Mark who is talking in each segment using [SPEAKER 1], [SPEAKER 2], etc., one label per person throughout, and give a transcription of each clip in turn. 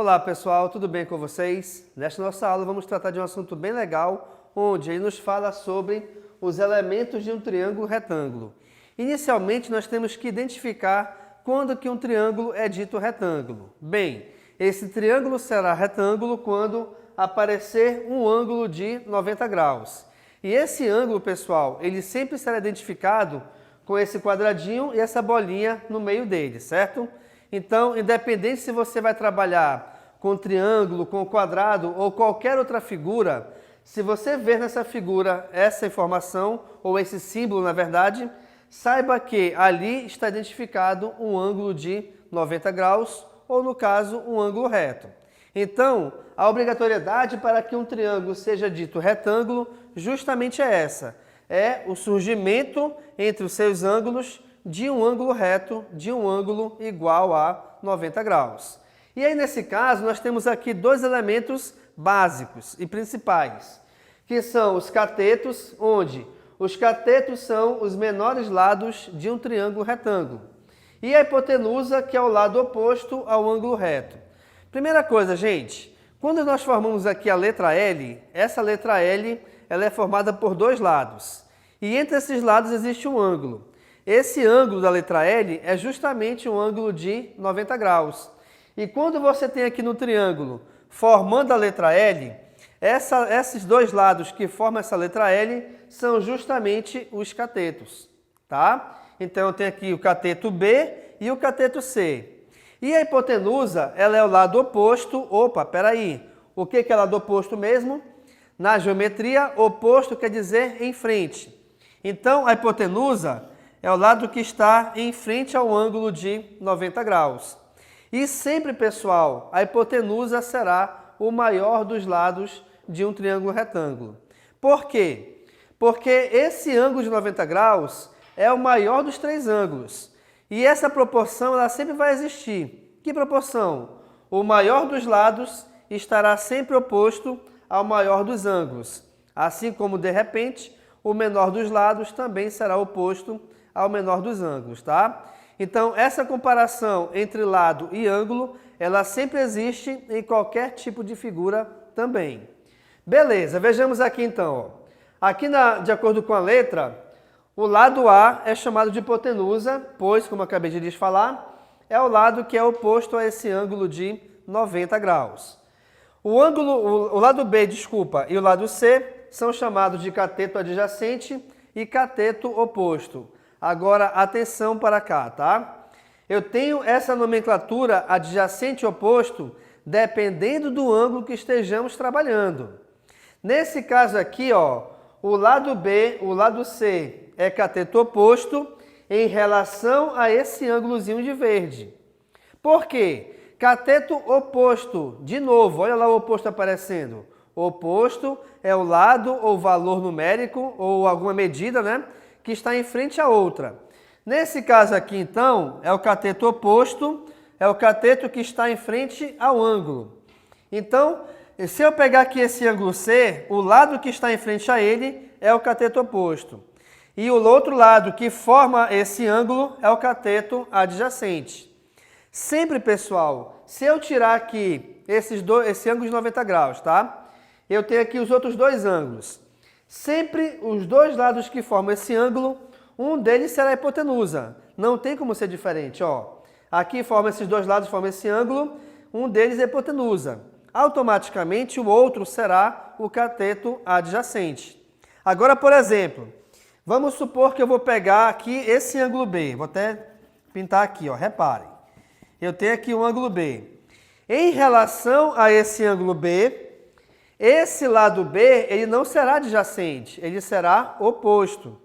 [SPEAKER 1] Olá pessoal, tudo bem com vocês? Nesta nossa aula vamos tratar de um assunto bem legal, onde ele nos fala sobre os elementos de um triângulo retângulo. Inicialmente nós temos que identificar quando que um triângulo é dito retângulo. Bem, esse triângulo será retângulo quando aparecer um ângulo de 90 graus. E esse ângulo, pessoal, ele sempre será identificado com esse quadradinho e essa bolinha no meio dele, certo? Então, independente se você vai trabalhar com triângulo, com quadrado ou qualquer outra figura, se você ver nessa figura essa informação, ou esse símbolo, na verdade, saiba que ali está identificado um ângulo de 90 graus, ou no caso, um ângulo reto. Então, a obrigatoriedade para que um triângulo seja dito retângulo justamente é essa. É o surgimento entre os seus ângulos de um ângulo reto, de um ângulo igual a 90 graus. E aí, nesse caso, nós temos aqui dois elementos básicos e principais, que são os catetos, onde os catetos são os menores lados de um triângulo retângulo, e a hipotenusa, que é o lado oposto ao ângulo reto. Primeira coisa, gente, quando nós formamos aqui a letra L, essa letra L ela é formada por dois lados, e entre esses lados existe um ângulo. Esse ângulo da letra L é justamente um ângulo de 90 graus. E quando você tem aqui no triângulo, formando a letra L, esses dois lados que formam essa letra L são justamente os catetos, tá? Então eu tenho aqui o cateto B e o cateto C. E a hipotenusa, ela é o lado oposto. Opa, peraí, o que é o lado oposto mesmo? Na geometria, oposto quer dizer em frente. Então a hipotenusa é o lado que está em frente ao ângulo de 90 graus. E sempre, pessoal, a hipotenusa será o maior dos lados de um triângulo retângulo. Por quê? Porque esse ângulo de 90 graus é o maior dos três ângulos. E essa proporção ela sempre vai existir. Que proporção? O maior dos lados estará sempre oposto ao maior dos ângulos. Assim como, de repente, o menor dos lados também será oposto ao menor dos ângulos, tá? Então, essa comparação entre lado e ângulo, ela sempre existe em qualquer tipo de figura também. Beleza, vejamos aqui então. Ó. Aqui, de acordo com a letra, o lado A é chamado de hipotenusa, pois, como eu acabei de lhes falar, é o lado que é oposto a esse ângulo de 90 graus. O lado B, e o lado C são chamados de cateto adjacente e cateto oposto. Agora, atenção para cá, tá? Eu tenho essa nomenclatura adjacente e oposto dependendo do ângulo que estejamos trabalhando. Nesse caso aqui, ó, o lado B, o lado C é cateto oposto em relação a esse ângulozinho de verde. Por quê? Cateto oposto, de novo, olha lá o oposto aparecendo. O oposto é o lado ou valor numérico ou alguma medida, né? Que está em frente à outra. Nesse caso aqui, então, é o cateto oposto, é o cateto que está em frente ao ângulo. Então, se eu pegar aqui esse ângulo C, o lado que está em frente a ele é o cateto oposto. E o outro lado que forma esse ângulo é o cateto adjacente. Sempre, pessoal, se eu tirar aqui esse ângulo de 90 graus, tá? Eu tenho aqui os outros dois ângulos. Sempre os dois lados que formam esse ângulo, um deles será a hipotenusa. Não tem como ser diferente, ó. Aqui forma esses dois lados, forma esse ângulo, um deles é a hipotenusa. Automaticamente o outro será o cateto adjacente. Agora, por exemplo, vamos supor que eu vou pegar aqui esse ângulo B. Vou até pintar aqui, ó, reparem. Eu tenho aqui um ângulo B. Em relação a esse ângulo B, esse lado B, ele não será adjacente, ele será oposto.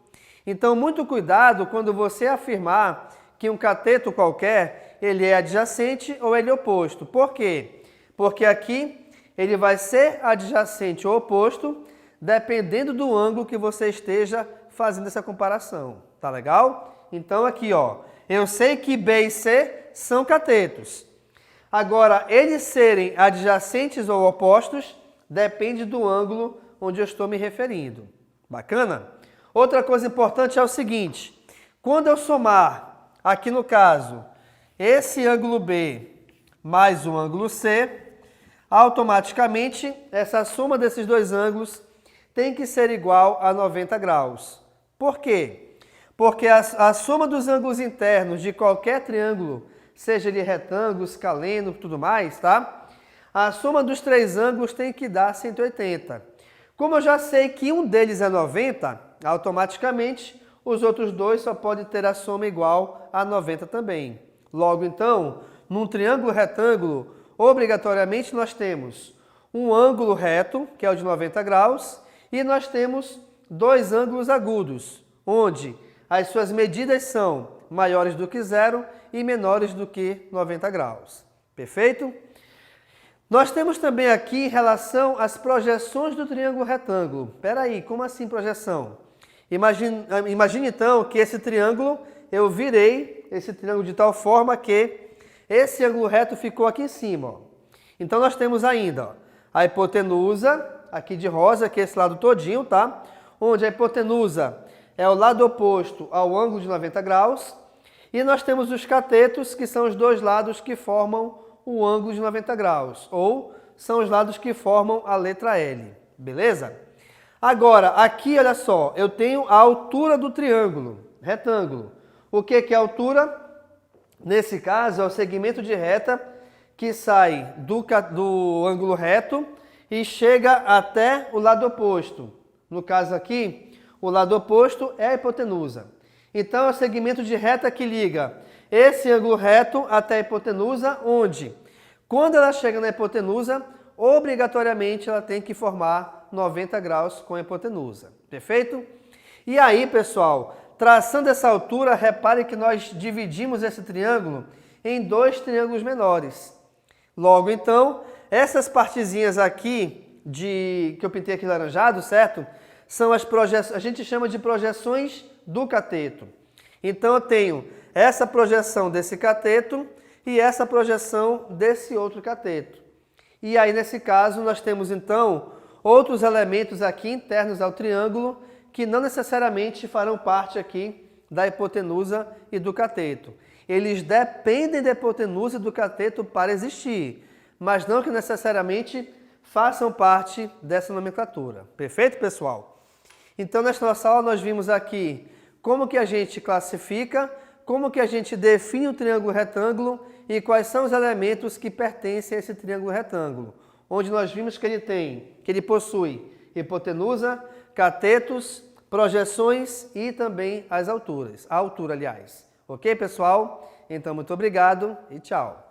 [SPEAKER 1] Então, muito cuidado quando você afirmar que um cateto qualquer, ele é adjacente ou ele é oposto. Por quê? Porque aqui ele vai ser adjacente ou oposto, dependendo do ângulo que você esteja fazendo essa comparação. Tá legal? Então, aqui, ó, eu sei que B e C são catetos. Agora, eles serem adjacentes ou opostos, depende do ângulo onde eu estou me referindo. Bacana? Outra coisa importante é o seguinte, quando eu somar, aqui no caso, esse ângulo B mais o ângulo C, automaticamente essa soma desses dois ângulos tem que ser igual a 90 graus. Por quê? Porque a soma dos ângulos internos de qualquer triângulo, seja ele retângulo, escaleno, tudo mais, tá? A soma dos três ângulos tem que dar 180. Como eu já sei que um deles é 90, automaticamente os outros dois só podem ter a soma igual a 90 também. Logo, então, num triângulo retângulo, obrigatoriamente nós temos um ângulo reto, que é o de 90 graus, e nós temos dois ângulos agudos, onde as suas medidas são maiores do que zero e menores do que 90 graus. Perfeito? Nós temos também aqui em relação às projeções do triângulo retângulo. Espera aí, como assim projeção? Imagine então que esse triângulo, eu virei esse triângulo de tal forma que esse ângulo reto ficou aqui em cima. Ó. Então nós temos ainda ó, a hipotenusa, aqui de rosa, que é esse lado todinho, tá? Onde a hipotenusa é o lado oposto ao ângulo de 90 graus. E nós temos os catetos, que são os dois lados que formam o ângulo de 90 graus, ou são os lados que formam a letra L, beleza? Agora, aqui, olha só, eu tenho a altura do triângulo, retângulo. O que é a altura? Nesse caso, é o segmento de reta que sai do ângulo reto e chega até o lado oposto. No caso aqui, o lado oposto é a hipotenusa. Então, é o segmento de reta que liga esse ângulo reto até a hipotenusa, onde, quando ela chega na hipotenusa, obrigatoriamente ela tem que formar 90 graus com a hipotenusa. Perfeito? E aí, pessoal, traçando essa altura, repare que nós dividimos esse triângulo em dois triângulos menores. Logo, então, essas partezinhas aqui, que eu pintei aqui laranjado, certo? São as projeções, a gente chama de projeções do cateto. Então, eu tenho essa projeção desse cateto e essa projeção desse outro cateto. E aí, nesse caso, nós temos, então, outros elementos aqui internos ao triângulo que não necessariamente farão parte aqui da hipotenusa e do cateto. Eles dependem da hipotenusa e do cateto para existir, mas não que necessariamente façam parte dessa nomenclatura. Perfeito, pessoal? Então, nesta nossa aula, nós vimos aqui como que a gente classifica, como que a gente define o triângulo retângulo e quais são os elementos que pertencem a esse triângulo retângulo, onde nós vimos que ele possui hipotenusa, catetos, projeções e também as alturas, a altura, aliás. Ok, pessoal? Então, muito obrigado e tchau!